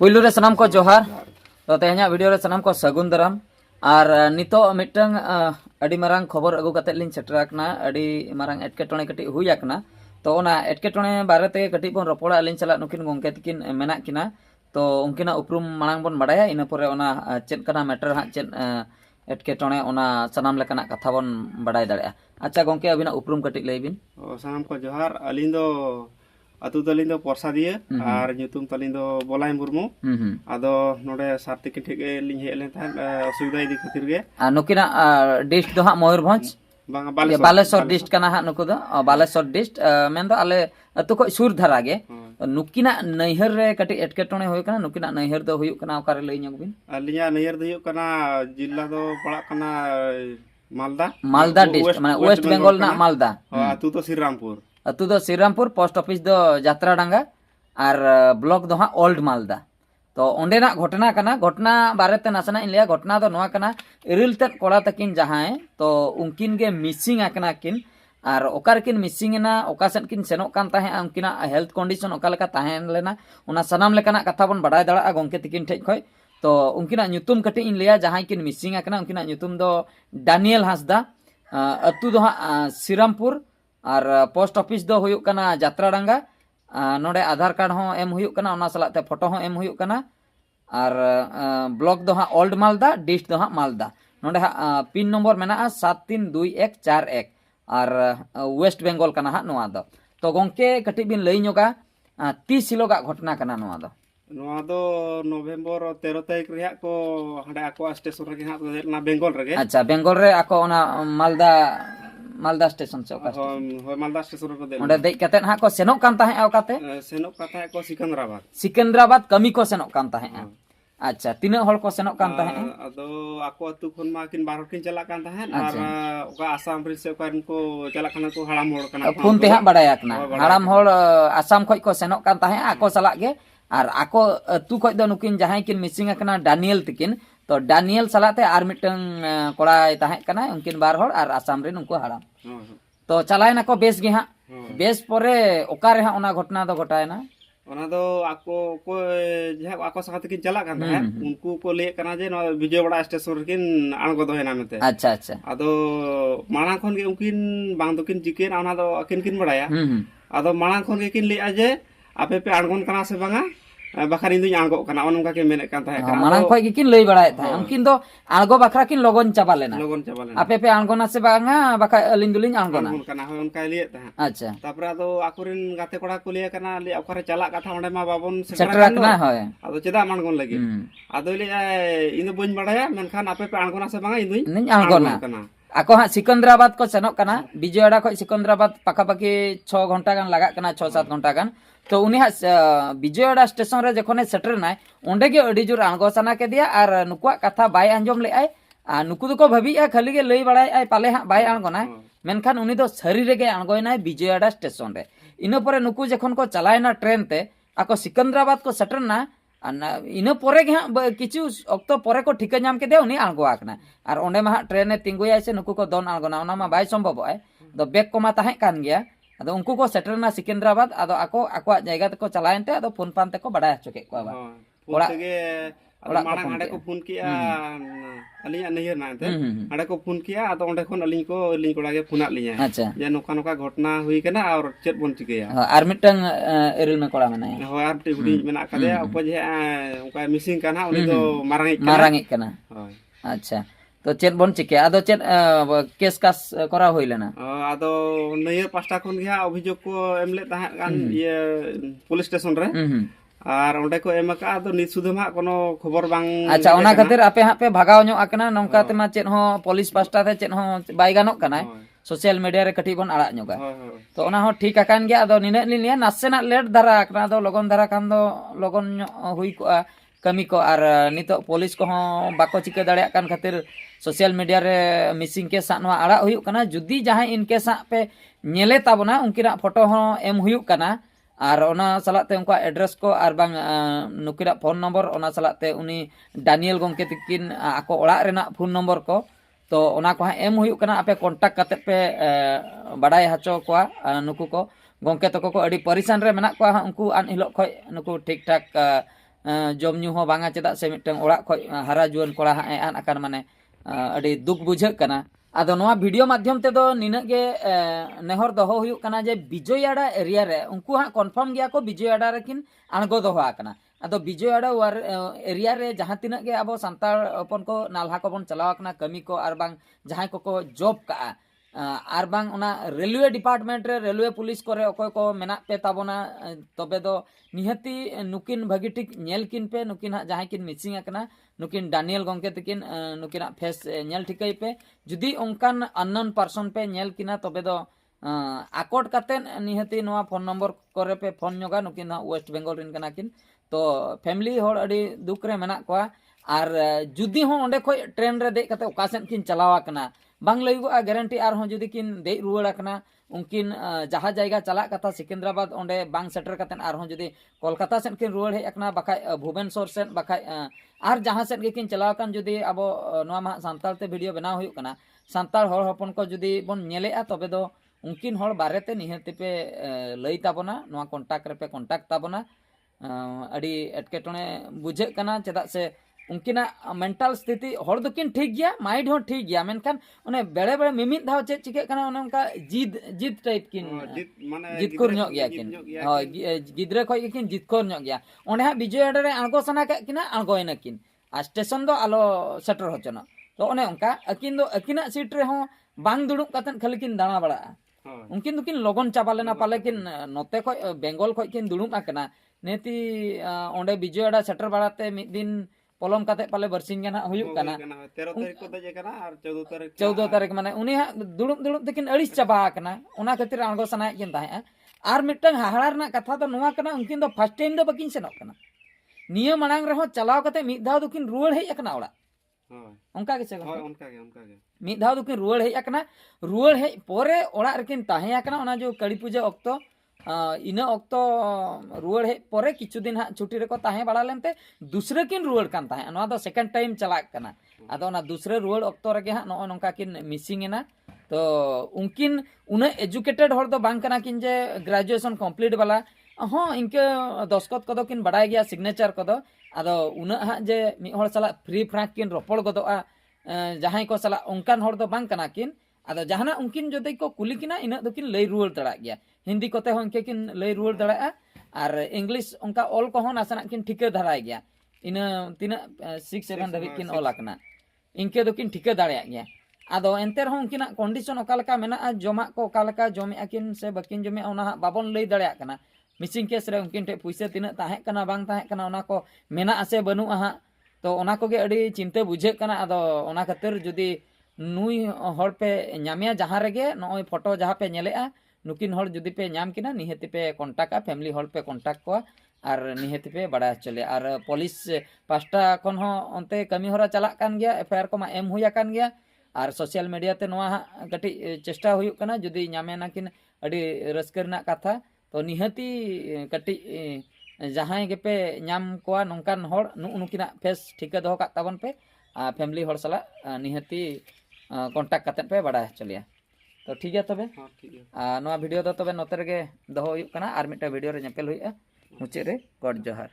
पुइलु रे सनाम को जोहार तो तेहना वीडियो रे सनाम को सगुन दाराम और नितो मिटंग अडी मारांग खबर अगु कते लिन सेटराकना अडी मारांग एटकेटोणे कटी हुयाकना तो ओना एटकेटोणे बारेते कटी बोन रपोड़ा अलिन चला नुकिन गोंके तकिन मेना किना तो उनकिना उपरुम मांग बोन बाडाया इन परे ओना चेद कना मैटर हा चेद एटकेटोणे ओना सनाम लेकना कथा बोन बाडाय दाड़ेया। अच्छा गोंके अबिना उपरुम कटी लैबिन। सनाम को जोहार अलिन दो अतु तलिन दो परसा दिए और ᱧᱩᱛᱩᱢ तलिन दो बोलाई मुर्मू आदो नोडे सार्तिक ठेके लिन हेले था असुविधा इदी खातिर गे नुकिना डिस्ट दो हा मयूरभंज बालेश्वर डिस्ट कना हा नुको दो बालेश्वर डिस्ट मेन दो आले अतु को सुर धरा गे नुकिना नैहर रे कटी एटकेटोणे होय कना नुकिना नैहर दो हुयु कना ओकारे लई ᱧᱚᱜबिन। अलिया नैहर दो हुयु कना जिला दो पड़ा कना मालदा डिस्ट माने वेस्ट बेंगल ना मालदा अतु तो श्रीरामपुर अतु दो श्रीरामपुर पोस्ट ऑफिस दो यात्रा डांगा और ब्लॉक दो हाँ ओल्ड मालदा। तो ओंडेना घटना कना घटना बारेते नासना इन लिया घटना दो नोआ कना इरिल तक कोड़ा तकिन जहां तो उनकिन गे मिसिंग आकना किन और ओकार किन मिसिंग ना ओकासन किन सेनोक कान ताहे उनकिना हेल्थ कंडीशन ओका लेका ताहेन लेना उना सनाम लेकाना कथा बोन बाडाय दाड़ा गोंके तकिन ठेज खय तो उनकिना ᱧᱩᱛᱩᱢ कटी इन लिया जहां किन मिसिंग आकना उनकिना ᱧᱩᱛᱩᱢ दो डानियल हांसदा अतु दो हाँ श्रीरामपुर और पोस्ट ऑफिस दो हुयुक कना यात्रा डांगा नोडे आधार कार्ड हो एम हुयुक कना ओना सलाते फोटो हो एम हुयुक कना और ब्लॉक दो हाँ ओल्ड मालदा डिस्ट दो हाँ मालदा नोडे हाँ पिन नंबर मेना 732141 और वेस्ट बेंगल कना हाँ नोआ दो तो गोंके कटी बिन लई ᱧᱚᱜᱟ 30 हिलोगा घटना कना नोआ दो नवेम्बर 13 तारीख रे को हडे आको स्टेशन रे हां ना बेंगल रे। अच्छा बेंगल रे आको ओना मालदा स्टेशन से ओका हो मालदा स्टेशन रे ओंडे देख कते हा को सेनोक कान ताहे ओकाते सेनोक काता को सिकंदराबाद कमी को सेनोक कान ताहे। अच्छा तीना हड़ को सेनोक कान ताहे अदो आको अतु खन मा किन बार किन चला कान ताहे और ओका आसाम रे से ओका को चला खाना को हड़ाम होड़ कना फोन ते हा बडाया कना हड़ाम होड़ आसाम खय को सेनोक कान ताहे आको सला गे और आको अतु खय दो नुकिन जहां किन मिसिंग कना डानियल तिकिन तो डानियल सलाते आर मिटंग कोड़ाय ताहे कना उनकिन बार हड़ और आसाम रे उनको हड़ाम तो चलाय ना को बेस गे हां बेस परे ओकारे हां ओना घटना दो घटायना ओना दो आको को जे आको साथ किन चला कान है उनको को ले कना जे विजयवाड़ा स्टेशन किन आणगो दो हेना मेते। अच्छा अच्छा आदो माणा खन के उनकिन बांग दो किन जिकेन ओना दो किन किन बड़ाया आदो माणा खन के किन ले आजे आपे पे आणगोन कना से बांगा बाखर इन आणगो कना ओनका के मेने कान ताहे माणा खय के किन लई बड़ाय था उनकिन दो आणगो बखरा किन लगन चाबा लेना आपे पे आणगोना से बांगा बाखा अलिन दुलिन आणगोना कना हो उनका लिए था। अच्छा तापर आदो आकुरिन गाते कोड़ा को लिए कना ले ओकरे चला कथा ओंडे मा बाबन सेटरा कना होय आदो चेदा आणगोन लगी आदो ले इन बइन बड़ाया मेनखान आपे पे आणगोना से बांगा इन आणगोना आको हाँ सिकंदराबाद को सेनोक कना विजयवाड़ा खय सिकंदराबाद पाखा पाखी 6 घंटा गान लगा कना 6-7 घंटा गान तो उनी विजयवाड़ा स्टेशन रे जखने सेटर नाय ओंडे गे अडी जोर आणगो सना के दिया और नुकुआ कथा बाय अंजम ले आय आ नुकु दको भाबी आ खाली गे लई बड़ाय आय पाले हा बाय आणगोना मेनखान उनी दो सरी रे गे आणगोयनाय विजयवाड़ा स्टेशन रे इनो परे नुकु जखन को चलायना ट्रेन ते आको सिकंदराबाद को सेटर ना इनो परे गे किछु अक्तो परे को ठिका नाम के दे उनी आणगो आकना और ओंडे मा ट्रेन तिंगुयाय से नुकु को दोन आणगोना ओना मा बाय संभव आय दो बेग को मा ताहे कान गया अदो उनको को सेटरना सिकंदराबाद अदो आको आको जायगा तको चलायनते अदो फोन पान तको बडाय हचो के को बा ओड़ा के माणा हाडे को फोन किया अलिया नैहर नाते हाडे को फोन किया अदो ओंडे खन अलिन कोड़ा के फोन आलिया अच्छा जे नोका नोका घटना हुई कना और चेत बोन चिकेया आर मिटंग एरिल में कोड़ा मनाय हो आर टिबडी मेना कदे उप जे उनका मिसिंग कना उनी दो मारांगी कना अच्छा तो चेत बोन चिके आदो चेत केस कास करा होइलेना आदो नैयर पास्टा खन गया अभियोग को एमले ताहे गान ये पुलिस स्टेशन रे और ओंडे को एमका आदो नि सुधमा कोनो खबर बांग। अच्छा ओना खातिर आपे हा पे भागाव ᱧᱚᱜ आकना नोंका ते मा चेत हो पुलिस पास्टा ते चेत हो बाय गानोक कना सोशल मीडिया रे कटी बोन आड़ा ᱧᱚᱜᱟ तो ओना हो ठीक आकान गया आदो निने लिया नासेना लेट धारा आकना दो लगन धारा खान दो लगन हुई को कमी को और नितो पुलिस को बाको चिके दाड़िया कान खातिर सोशल मीडिया रे मिसिंग के सा नवा आड़ा हुयुक कना जुदी जहां इनके सा पे नेले ताबना उनकिना फोटो हो एम हुयुक कना और ओना सलाते उनका एड्रेस को और बांग नुकिरा फोन नंबर ओना सलाते उनी डानियल गोंके तिकिन आको ओड़ा रेना फोन नंबर को तो ओना को एम हुयुक कना आपे कांटेक्ट कते पे बडाय हचो को नुकु को गोंके तको को अडी परिसान रे मेना को उनको आन हिलो खय नुकु ठीक ठाक जम ᱧᱩ ᱦᱚᱸ ᱵᱟᱝᱟ ᱪᱮᱫᱟᱜ ᱥᱮ ᱢᱤᱫᱴᱟᱝ ᱚᱲᱟᱜ ᱠᱷᱚᱡ ᱦᱟᱨᱟ ᱡᱩᱣᱟᱹᱱ ᱠᱚᱲᱟ ᱦᱟᱸᱜ ᱮ ᱟᱫ ᱟᱠᱟᱱ ᱢᱟᱱᱮ ᱟᱹᱰᱤ ᱫᱩᱠ ᱵᱩᱡᱷᱟᱹᱜ ᱠᱟᱱᱟ ᱟᱫᱚ ᱱᱚᱣᱟ ᱵᱷᱤᱰᱤᱭᱳ ᱢᱟᱫᱽᱫᱷᱚᱢ ᱛᱮᱫᱚ ᱱᱤᱱᱟᱹᱜ ᱜᱮ ᱱᱮᱦᱚᱨ ᱫᱚᱦᱚ ᱦᱩᱭᱩᱜ ᱠᱟᱱᱟ ᱡᱮ ᱵᱤᱡᱚᱭᱟᱲᱟ ᱮᱨᱤᱭᱟ ᱨᱮ ᱩᱱᱠᱩ ᱦᱟᱸᱜ ᱠᱚᱱᱯᱷᱟर्म ᱜᱮᱭᱟ ᱠᱚ ᱵᱤᱡᱚᱭᱟᱲᱟ ᱨᱮᱠᱤᱱ ᱟᱬᱜᱚ ᱫᱚᱦᱚ ᱟᱠᱟᱱᱟ ᱟᱫᱚ ᱵᱤᱡᱚᱭᱟᱲᱟ एरिया रे जहाँ तिनाग गे अब सानतार अपन को नाल्हा को बन चलाव कना कमी को आर बांग जहाँ को जॉब का आर बांग ओना रेलवे डिपार्टमेंट रे रेलवे पुलिस को रे अकोय को मेना पे ताबोना तबे दो निहती नुकिन भगी ठीक नेल किन पे नुकिन जहाँ किन मिसिंग अकना नुकिन डानियल गोंके तकिन नुकिन फेस नेल ठिकई पे जुदी ओंकान अननोन पर्सन पे नेल किना तबे दो आकोट कातेन निहती नोआ फोन नंबर करे पे फोन नोगा नुकिन वेस्ट बेंगल रिन कना किन तो फैमिली होड़ अड़ी दुख रे मेना कोआ आर जुदी हों ओंडे खोय ट्रेन रे दे कते ओकासेन किन चलावा कना बांग लईगोआ गारंटी आर हों जुदी किन दे रुवाड़ा कना उनकिन जहाँ जायगा चला कथा सिकंदराबाद ओंडे बांग सेटर कतेन आर हों जुदी कोलकाता सेन किन रुवाड़ हे अकना बाखाय भुवनेश्वर सेन बाखाय आर जहाँ सेन के किन चलावा कन जुदी अब नोआ मा सांताल ते वीडियो बनाव हुयुग कना सांताल होड़ हपन को जुदी बन नेलेआ तबे दो उनकिन होड़ बारेते निहति पे लई ताबोना नोआ कॉन्टैक्ट रे पे कॉन्टैक्ट ताबोना अड़ी एटकेटोने बुझे कना चेदा से उनकिना मेंटल स्थिति हर दकिन ठीक गया माइंड हो ठीक गया मेनखान ओने बेड़े बेड़े मिमित धाव चे चिके कना ओने उनका जिद टाइप किन जिदकोर ᱧᱚᱜ गया किन गिद्रे खय किन जिदकोर ᱧᱚᱜ गया ओने हा विजयवाड़ा रे आंगो सना का किना आंगोयना किन आ स्टेशन दो आलो सेटर होचना तो ओने उनका अकिन दो अकिना सीट रे हो बांग दुड़ुब कातन खाली किन दाना बड़ा उनकिन दुकिन लगन चाबा लेना पाले किन नोते खय बेंगल खय किन दुड़ुब आकना नेती ओंडे विजयवाड़ा सेटर बाड़ाते मिद दिन पलम काते पाले बरसिंग गना हुयुग कना 13 तारीख को दजे कना और 14 तारीख माने उनी हा दुड़ुब दुड़ुब तकिन अड़िस चाबा कना उना खातिर आंगो सनाय किन ताहे आर मिटंग हाहाड़ा रना कथा तो नुवा कना उनकिन दो फर्स्ट टाइम दो बकिन सेनोक कना निया मनांग रहो चलाव कते मिद धाव दुकिन रुवाड़ हेज अकना ओड़ा उनका के से उनका के मिद धाव दुकिन रुवाड़ हेज अकना रुवाड़ हेज पोरे ओड़ा रकिन ताहे अकना ओना जो कड़ी पूजा अक्तो इना अक्तो रुवाड़ हे पोरे किछु दिन हा छुट्टी रेको ताहे बड़ा लेनते दूसरे किन रुवाड़ कान ताहे नोआ दो सेकंड टाइम चला कना आदो ना दूसरे रुवाड़ अक्तो रगे हा नो नोंका किन मिसिंग एना तो उनकिन उना एजुकेटेड हर दो बांग कना किन जे ग्रेजुएशन कंप्लीट वाला हाँ इनके दस्खत कदो किन बड़ाय गया सिग्नेचर कदो आदो उना हा जे मि हर सला फ्री फ्रैंक किन रोपड़ गदोआ जहां को सला उनकान हर दो बांग कना किन आदो जहाना उनकिन जदे को कुली किना इना दो किन लई रुवाड़ दड़ा गया हिंदी कोते हो इनके किन लई रुवाड़ दड़ा और इंग्लिश उनका ऑल को हो नासना किन ठिके धराय गया इन तीना 6 7 धबी किन ऑल आकना इनके दो किन ठिके दाड़या गया आदो एंते रहो उनकिना कंडीशन ओकालका मेना जमा को ओकालका जमे अकिन से बकिन जमे ओना बाबन लई दड़या कना मिसिंग केस रे उनकिन ठे पैसा तिना ताहे कना बांग ताहे कना ओना को मेना आसे बनु आहा तो ओना को गे अड़ी चिंता बुझे कना आदो ओना खातिर जुदी नुई हर पे नामिया जहां रेगे नोय फोटो जहां पे नेलेआ नुकिन हर जुदी पे नाम किना निहति पे कांटेक्ट फैमिली हर पे कांटेक्ट को और निहति पे बड़ा चले और पुलिस पास्टा कोन हो ओनते कमी होरा चला कान गया एफआईआर को मा एम हुया कान गया और सोशल मीडिया ते नोआ कटी चेष्टा हुयुक कना जुदी नामेना किन अड़ी रस्करना कथा तो निहति कटी जहां के पे नाम कोआ नोंकान हर नुकिना फेस ठिका दो का ताबन पे फैमिली हर सला निहति कांटेक्ट कते पे बड़ा चलिया तो ठीक है तबे नोआ वीडियो दो तबे नोते रे दो हुयुक कना और मिटा वीडियो रे नेपेल हुइया मुचे रे गॉड जोहार।